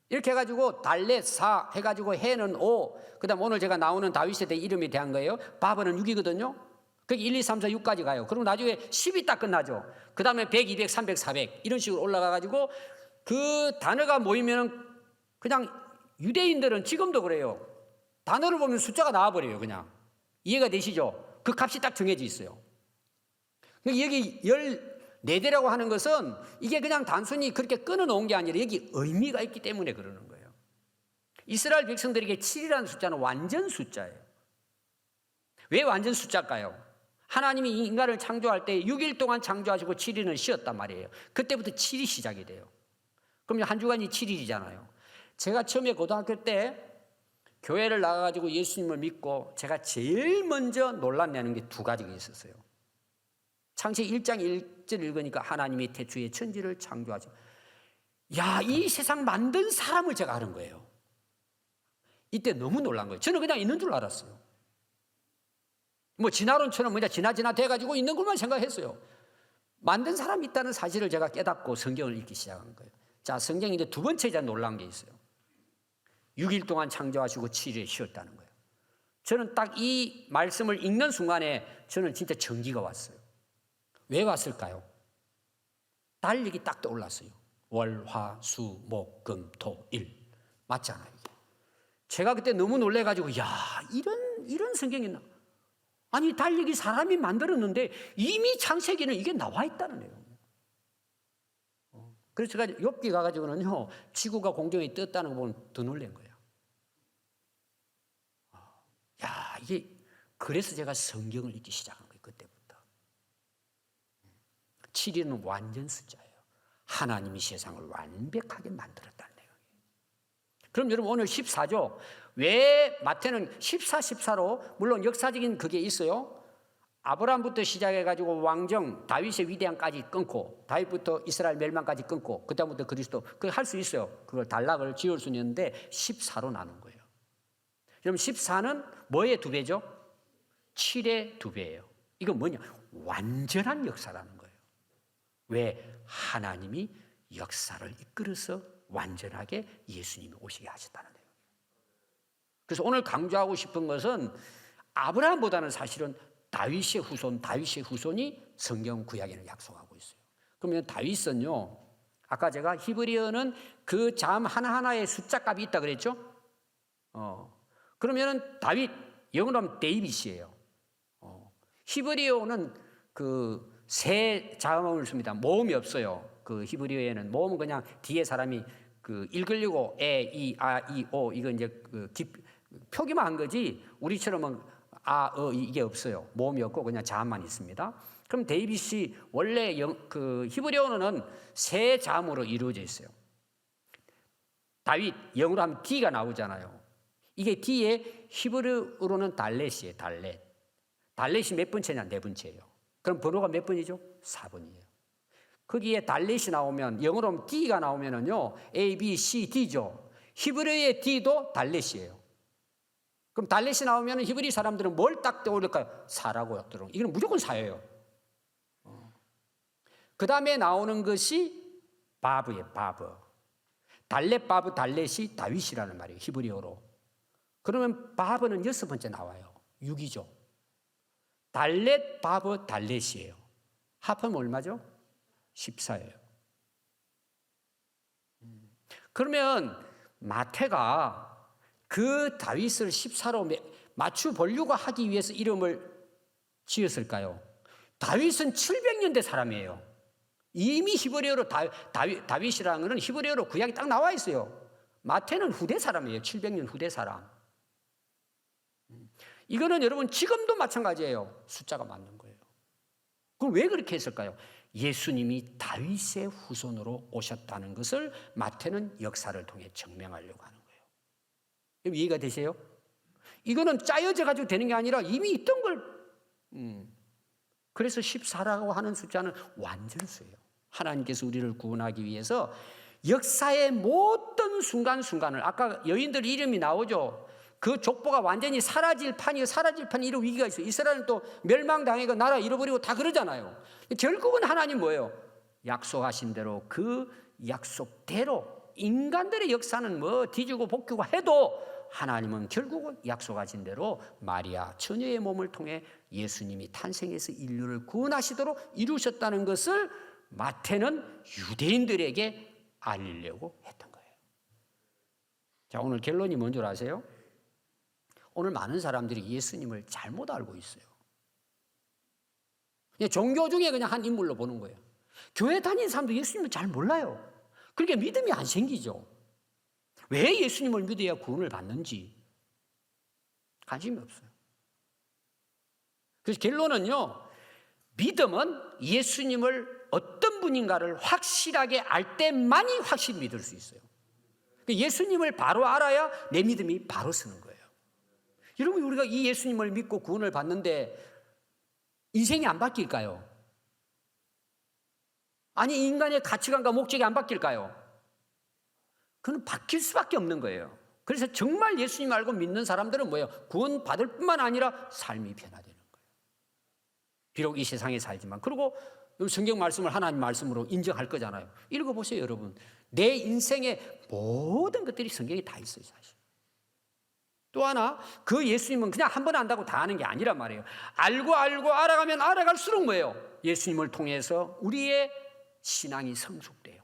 이렇게 해가지고 달렛 4 해가지고 해는 5, 그 다음 오늘 제가 나오는 다윗에 대해 이름이 대한 거예요. 바브는 6이거든요. 그게 1, 2, 3, 4, 6까지 가요. 그럼 나중에 10이 딱 끝나죠. 그 다음에 100, 200, 300, 400 이런 식으로 올라가가지고 그 단어가 모이면은 그냥 유대인들은 지금도 그래요. 단어를 보면 숫자가 나와버려요. 그냥. 이해가 되시죠? 그 값이 딱 정해져 있어요. 여기 14대라고 하는 것은 이게 그냥 단순히 그렇게 끊어놓은 게 아니라 여기 의미가 있기 때문에 그러는 거예요. 이스라엘 백성들에게 7이라는 숫자는 완전 숫자예요. 왜 완전 숫자일까요? 하나님이 인간을 창조할 때 6일 동안 창조하시고 7일은 쉬었단 말이에요. 그때부터 7이 시작이 돼요. 그럼 한 주간이 7일이잖아요. 제가 처음에 고등학교 때 교회를 나가가지고 예수님을 믿고 제가 제일 먼저 놀란다는 게 두 가지가 있었어요. 창세기 1장 1절 읽으니까 하나님이 태초에 천지를 창조하시고, 이 세상 만든 사람을 제가 아는 거예요. 이때 너무 놀란 거예요. 저는 그냥 있는 줄 알았어요. 뭐 진화론처럼 그냥 지나 돼가지고 있는 것만 생각했어요. 만든 사람이 있다는 사실을 제가 깨닫고 성경을 읽기 시작한 거예요. 자, 성경이 이제 두 번째 이제 놀란 게 있어요. 6일 동안 창조하시고 7일에 쉬었다는 거예요. 저는 딱 이 말씀을 읽는 순간에 저는 진짜 전기가 왔어요. 왜 왔을까요? 달력이 딱 떠올랐어요. 월, 화, 수, 목, 금, 토, 일. 맞잖아요. 제가 그때 너무 놀래가지고 이런 성경이 있나? 아니 달력이 사람이 만들었는데 이미 창세기는 이게 나와 있다는 거예요. 그래서 제가 욥기 가가지고는요 지구가 공중에 떴다는 거 보면 더 놀란 거예요. 이게 그래서 제가 성경을 읽기 시작한 거예요. 그때부터. 7일은 완전 숫자예요. 하나님이 세상을 완벽하게 만들었다는 내용이에요. 그럼 여러분 오늘 14조 왜 마태는 14로 물론 역사적인 그게 있어요. 아브라함부터 시작해가지고 왕정 다윗의 위대함까지 끊고 다윗부터 이스라엘 멸망까지 끊고 그다음부터 그리스도 그걸 할 수 있어요. 그걸 단락을 지을 수 있는데 14로 나눈 거예요. 그럼 14는 뭐의 2배죠? 7의 2배예요. 이건 뭐냐? 완전한 역사라는 거예요. 왜? 하나님이 역사를 이끌어서 완전하게 예수님이 오시게 하셨다는 거예요. 그래서 오늘 강조하고 싶은 것은 아브라함보다는 사실은 다윗의 후손이 성경 구약에는 약속하고 있어요. 그러면 다윗은요, 아까 제가 히브리어는 그 자음 하나하나의 숫자 값이 있다 그랬죠? 그러면은 다윗, 영어로 하면 데이빗이에요. 히브리어는 그 세 자음을 씁니다. 모음이 없어요. 그 히브리어에는 모음은 그냥 뒤에 사람이 그 읽으려고 에, 이, 아, 이, 오 이거 이제 그 표기만 한 거지 우리처럼은 아, 이게 없어요. 모음이 없고 그냥 자음만 있습니다. 그럼 데이빗이 원래 그 히브리어는 세 자음으로 이루어져 있어요. 다윗 영어로 하면 D가 나오잖아요. 이게 D에 히브리어로는 달렛이에요. 달렛이 몇 번째냐? 4번째예요. 그럼 번호가 몇 번이죠? 4번이에요. 거기에 달렛이 나오면 영어로 하면 D가 나오면은요 A, B, C, D죠. 히브리어의 D도 달렛이에요. 그럼 달렛이 나오면 히브리 사람들은 뭘 딱 떠올릴까요? 4라고 떠올려요. 이건 무조건 4예요. 그 다음에 나오는 것이 바브예요. 바브. 달렛, 바브, 달렛이 다윗이라는 말이에요. 히브리어로. 그러면 바브는 6번째 나와요. 6이죠. 달렛, 바브, 달렛이에요. 합하면 얼마죠? 14예요. 그러면 마태가 그 다윗을 14로 맞추 보려고 하기 위해서 이름을 지었을까요? 다윗은 700년대 사람이에요. 이미 히브리어로 다윗이라는 것은 히브리어로 구약이 딱 나와 있어요. 마태는 후대 사람이에요. 700년 후대 사람. 이거는 여러분 지금도 마찬가지예요. 숫자가 맞는 거예요. 그럼 왜 그렇게 했을까요? 예수님이 다윗의 후손으로 오셨다는 것을 마태는 역사를 통해 증명하려고 하는 거예요. 이해가 되세요? 이거는 짜여져 가지고 되는 게 아니라 이미 있던 걸 그래서 14라고 하는 숫자는 완전수예요. 하나님께서 우리를 구원하기 위해서 역사의 모든 순간순간을 아까 여인들 이름이 나오죠. 그 족보가 완전히 사라질 판이 이런 위기가 있어요. 이스라엘은 또 멸망당하고 나라 잃어버리고 다 그러잖아요. 결국은 하나님 뭐예요? 약속하신 대로 그 약속대로 인간들의 역사는 뭐 뒤지고 볶이고 해도 하나님은 결국은 약속하신 대로 마리아 처녀의 몸을 통해 예수님이 탄생해서 인류를 구원하시도록 이루셨다는 것을 마태는 유대인들에게 알리려고 했던 거예요. 자, 오늘 결론이 뭔 줄 아세요? 오늘 많은 사람들이 예수님을 잘못 알고 있어요. 그냥 종교 중에 그냥 한 인물로 보는 거예요. 교회 다니는 사람도 예수님을 잘 몰라요. 그러니까 믿음이 안 생기죠. 왜 예수님을 믿어야 구원을 받는지 관심이 없어요. 그래서 결론은요, 믿음은 예수님을 어떤 분인가를 확실하게 알 때만이 확실히 믿을 수 있어요. 예수님을 바로 알아야 내 믿음이 바로 서는 거예요. 여러분, 우리가 이 예수님을 믿고 구원을 받는데 인생이 안 바뀔까요? 아니, 인간의 가치관과 목적이 안 바뀔까요? 그건 바뀔 수밖에 없는 거예요. 그래서 정말 예수님 알고 믿는 사람들은 뭐예요? 구원 받을 뿐만 아니라 삶이 변화되는 거예요. 비록 이 세상에 살지만. 그리고 성경 말씀을 하나님 말씀으로 인정할 거잖아요. 읽어보세요, 여러분. 내 인생의 모든 것들이 성경에 다 있어요, 사실. 또 하나, 그 예수님은 그냥 한 번 안다고 다 아는 게 아니란 말이에요. 알고 알아가면 알아갈수록 뭐예요? 예수님을 통해서 우리의 신앙이 성숙돼요.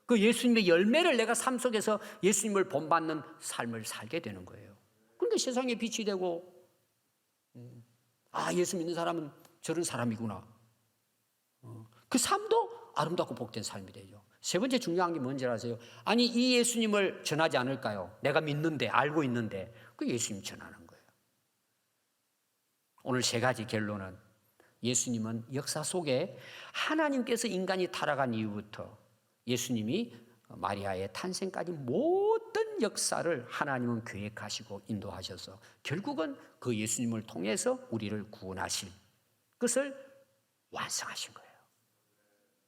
그 예수님의 열매를 내가 삶 속에서 예수님을 본받는 삶을 살게 되는 거예요. 그러니까 세상에 빛이 되고, 아, 예수 믿는 사람은 저런 사람이구나. 그 삶도 아름답고 복된 삶이 되죠. 세 번째 중요한 게 뭔지 아세요? 아니, 이 예수님을 전하지 않을까요? 내가 믿는데, 알고 있는데, 그 예수님 전하는 거예요. 오늘 세 가지 결론은 예수님은 역사 속에 하나님께서 인간이 타락한 이후부터 예수님이 마리아의 탄생까지 모든 역사를 하나님은 계획하시고 인도하셔서 결국은 그 예수님을 통해서 우리를 구원하신 것을 완성하신 거예요.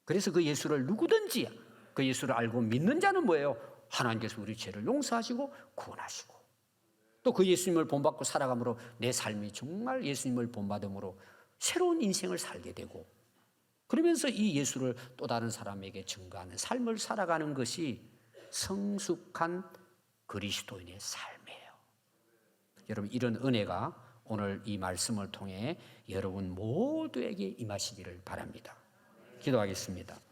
그래서 그 예수를 누구든지 그 예수를 알고 믿는 자는 뭐예요? 하나님께서 우리 죄를 용서하시고 구원하시고. 또 그 예수님을 본받고 살아감으로 내 삶이 정말 예수님을 본받음으로 새로운 인생을 살게 되고, 그러면서 이 예수를 또 다른 사람에게 증거하는 삶을 살아가는 것이 성숙한 그리스도인의 삶이에요. 여러분, 이런 은혜가 오늘 이 말씀을 통해 여러분 모두에게 임하시기를 바랍니다. 기도하겠습니다.